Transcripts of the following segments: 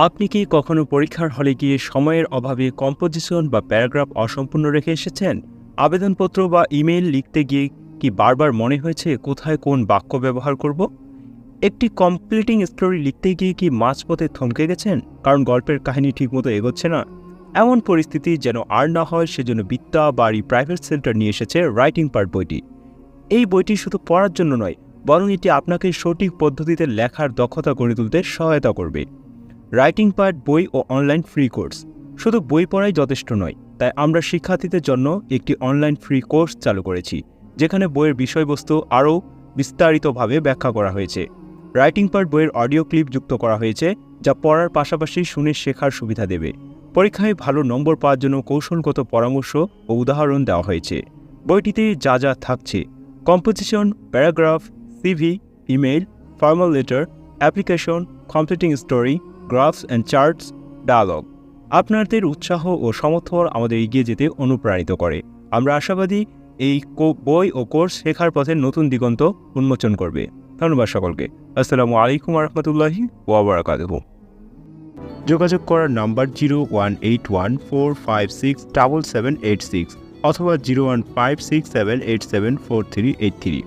আপনি কি কখনো পরীক্ষার হলে গিয়ে সময়ের অভাবে কম্পোজিশন বা প্যারাগ্রাফ অসম্পূর্ণ রেখে এসেছেন? আবেদনপত্র বা ইমেইল লিখতে গিয়ে কি বারবার মনে হয়েছে কোথায় কোন বাক্য ব্যবহার করব? একটি কমপ্লিটিং স্টোরি লিখতে গিয়ে কি মাঝপথে থমকে গেছেন কারণ গল্পের কাহিনী ঠিকমতো এগোচ্ছে না? এমন পরিস্থিতি যেন আর না হয় সেজন্য বিদ্যা বাড়ি প্রাইভেট সেন্টার নিয়ে এসেছে রাইটিং পার্ট বইটি। এই বইটি শুধু পড়ার জন্য নয়, বরং এটি আপনাকে সঠিক পদ্ধতিতে লেখার দক্ষতা গড়ে তুলতে সহায়তা করবে। রাইটিং পার্ট বই ও অনলাইন ফ্রি কোর্স। শুধু বই পড়াই যথেষ্ট নয়, তাই আমরা শিক্ষার্থীদের জন্য একটি অনলাইন ফ্রি কোর্স চালু করেছি, যেখানে বইয়ের বিষয়বস্তু আরও বিস্তারিতভাবে ব্যাখ্যা করা হয়েছে। রাইটিং পার্ট বইয়ের অডিও ক্লিপ যুক্ত করা হয়েছে, যা পড়ার পাশাপাশি শুনে শেখার সুবিধা দেবে। পরীক্ষায় ভালো নম্বর পাওয়ার জন্য কৌশলগত পরামর্শ ও উদাহরণ দেওয়া হয়েছে। বইটিতে যা যা থাকছে: composition, paragraph, CV, email, formal letter, application, completing story, graphs and charts, dialogue. আপনাদের উৎসাহ ও সমর্থন আমাদের এগিয়ে যেতে অনুপ্রাণিত করে। আমরা আশাবাদী এই বই ও কোর্স শেখার পথে নতুন দিগন্ত উন্মোচন করবে। ধন্যবাদ সকলকে। আসসালামু আলাইকুম রহমতুল্লাহি ওয়া বারাকাতুহু। যোগাযোগ করার নাম্বার 018145677786 অথবা 0156787438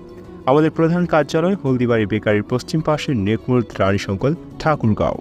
আমাদের প্রধান কার্যালয় হলদিবাড়ি বেকারির পশ্চিম পাশের নেকমুল রানী সংকুল, ঠাকুরগাঁও।